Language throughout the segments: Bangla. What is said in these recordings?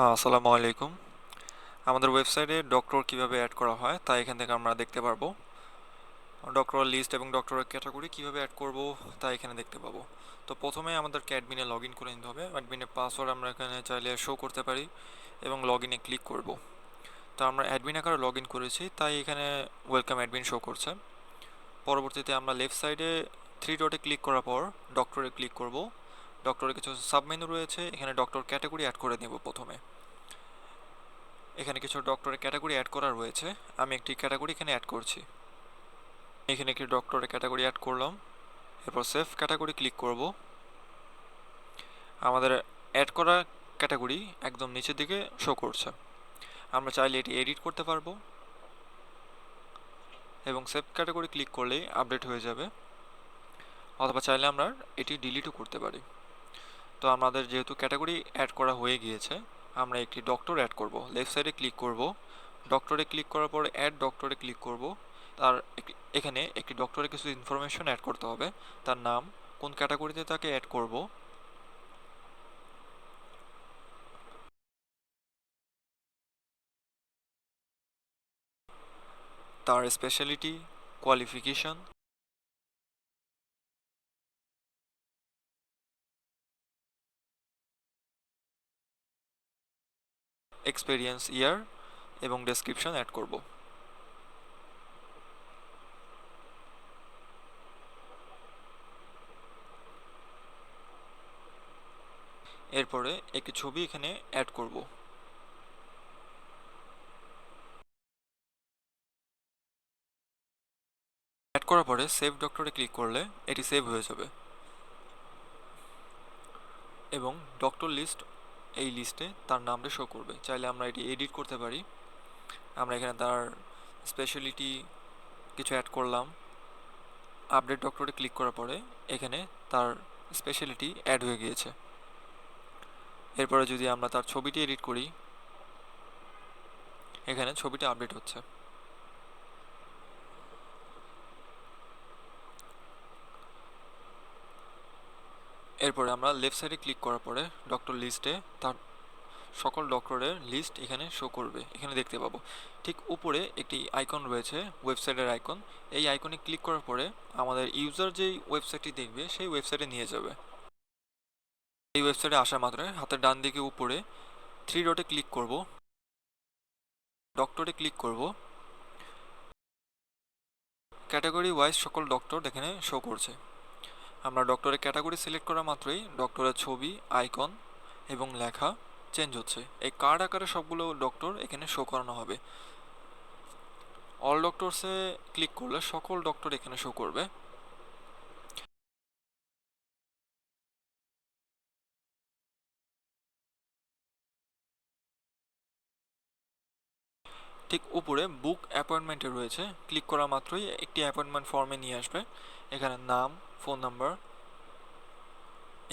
আসসালামু আলাইকুম। আমাদের ওয়েবসাইটে ডক্টর কিভাবে অ্যাড করা হয় তা এখান থেকে আমরা দেখতে পারবো। ডক্টর লিস্ট এবং ডক্টরের ক্যাটাগরি কিভাবে অ্যাড করব তা এখানে দেখতে পাবো। তো প্রথমে আমাদেরকে অ্যাডমিনে লগ ইন করে নিতে হবে। অ্যাডমিনের পাসওয়ার্ড আমরা এখানে চাইলে শো করতে পারি এবং লগ ইনে ক্লিক করব। তো আমরা অ্যাডমিন আকারে লগ ইন করেছি, তাই এখানে ওয়েলকাম অ্যাডমিন শো করছে। পরবর্তীতে আমরা লেফট সাইডে থ্রি ডটে ক্লিক করার পর ডক্টরে ক্লিক করব। ডক্টরের কিছু সাবমেনু রয়েছে, এখানে ডক্টর ক্যাটাগরি অ্যাড করে নেব প্রথমে। এখানে কিছু ডক্টরের ক্যাটাগরি অ্যাড করা রয়েছে, আমি একটি ক্যাটাগরি এখানে অ্যাড করছি। এখানে একটি ডক্টরের ক্যাটাগরি অ্যাড করলাম, এরপর সেভ ক্যাটাগরি ক্লিক করব। আমাদের অ্যাড করা ক্যাটাগরি একদম নিচের দিকে শো করছে। আমরা চাইলে এটি এডিট করতে পারবো এবং সেভ ক্যাটাগরি ক্লিক করলেই আপডেট হয়ে যাবে, অথবা চাইলে আমরা এটি ডিলিটও করতে পারি। তো আমাদের যেহেতু ক্যাটাগরি অ্যাড করা হয়ে গিয়েছে, আমরা একটি ডক্টর অ্যাড করব। লেফট সাইডে ক্লিক করব, ডক্টরে ক্লিক করার পর অ্যাড ডক্টরে ক্লিক করব। তার এখানে একটি ডক্টরের কিছু ইনফরমেশন অ্যাড করতে হবে, তার নাম, কোন ক্যাটাগরিতে তাকে অ্যাড করব, তার স্পেশালিটি, কোয়ালিফিকেশন, এক্সপেরিয়েন্স ইয়ার এবং ডেসক্রিপশন অ্যাড করব। এরপরে একটি ছবি এখানে অ্যাড করব। অ্যাড করার পরে সেভ ডক্টরে ক্লিক করলে এটি সেভ হয়ে যাবে এবং ডক্টর লিস্ট এই লিস্টে তার নামটা শো করবে। চাইলে আমরা এটি এডিট করতে পারি। আমরা এখানে তার স্পেশালিটি কিছু অ্যাড করলাম। আপডেট ডক্টরে ক্লিক করার পরে এখানে তার স্পেশালিটি অ্যাড হয়ে গিয়েছে। এরপরে যদি আমরা তার ছবিটি এডিট করি, এখানে ছবিটা আপডেট হচ্ছে। এরপরে আমরা লেফট সাইডে ক্লিক করার পরে ডক্টর লিস্টে তার সকল ডক্টরের লিস্ট এখানে শো করবে, এখানে দেখতে পাবো। ঠিক উপরে একটি আইকন রয়েছে, ওয়েবসাইটের আইকন। এই আইকনে ক্লিক করার পরে আমাদের ইউজার যেই ওয়েবসাইটটি দেখবে সেই ওয়েবসাইটে নিয়ে যাবে। এই ওয়েবসাইটে আসা মাত্রই হাতের ডান দিকে উপরে থ্রি ডটে ক্লিক করব, ডক্টরে ক্লিক করব। ক্যাটাগরি ওয়াইজ সকল ডক্টর এখানে শো করছে। আমরা ডক্টরের ক্যাটাগরি সিলেক্ট করা মাত্রই ডক্টরের ছবি, আইকন এবং লেখা চেঞ্জ হচ্ছে। এই কার্ড আকারে সবগুলো ডক্টর এখানে শো করানো হবে। অল ডক্টরসে ক্লিক করলে সকল ডক্টর এখানে শো করবে। ঠিক উপরে বুক অ্যাপয়েন্টমেন্টে রয়েছে, ক্লিক করা মাত্রই একটি অ্যাপয়েন্টমেন্ট ফর্মে নিয়ে আসবে। এখানে নাম, ফোন নাম্বার,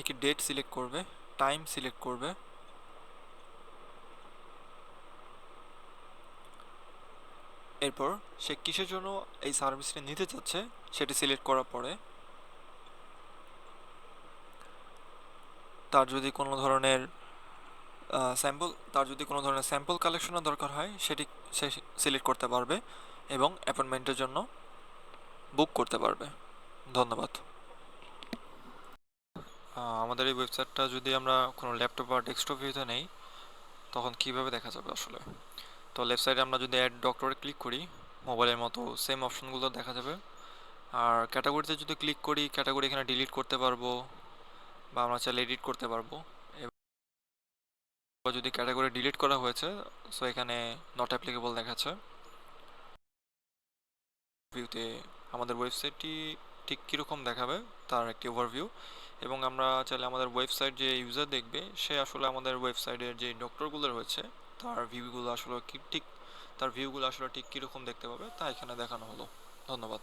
একটি ডেট সিলেক্ট করবে, টাইম সিলেক্ট করবে। এরপর সে কিসের জন্য এই সার্ভিসটা নিতে চাচ্ছে সেটি সিলেক্ট করার পরে তার যদি কোনো ধরনের স্যাম্পল কালেকশনের দরকার হয় সেটি সে সিলেক্ট করতে পারবে এবং অ্যাপয়েন্টমেন্টের জন্য বুক করতে পারবে। ধন্যবাদ। আমাদের এই ওয়েবসাইটটা যদি আমরা কোনো ল্যাপটপ বা ডেস্কটপ ভিউতে নেই তখন কিভাবে দেখা যাবে আসলে? তো লেফট সাইডে আমরা যদি অ্যাড ডক্টরে ক্লিক করি, মোবাইলের মতো সেম অপশনগুলো দেখা যাবে। আর ক্যাটাগরিতে যদি ক্লিক করি, ক্যাটাগরি এখানে ডিলিট করতে পারবো বা আমরা চাইলে এডিট করতে পারবো। এবার যদি ক্যাটাগরি ডিলিট করা হয়েছে, সো এখানে নট অ্যাপ্লিকেবল দেখাচ্ছে। ভিউতে আমাদের ওয়েবসাইটটি ঠিক কীরকম দেখাবে তার একটি ওভারভিউ, এবং আমরা চাইলে আমাদের ওয়েবসাইট যে ইউজার দেখবে সে আসলে আমাদের ওয়েবসাইটের যে ডক্টরগুলো রয়েছে তার ভিউগুলো আসলে কি ঠিক তার ভিউগুলো আসলে ঠিক কীরকম দেখতে পাবে তা এখানে দেখানো হলো। ধন্যবাদ।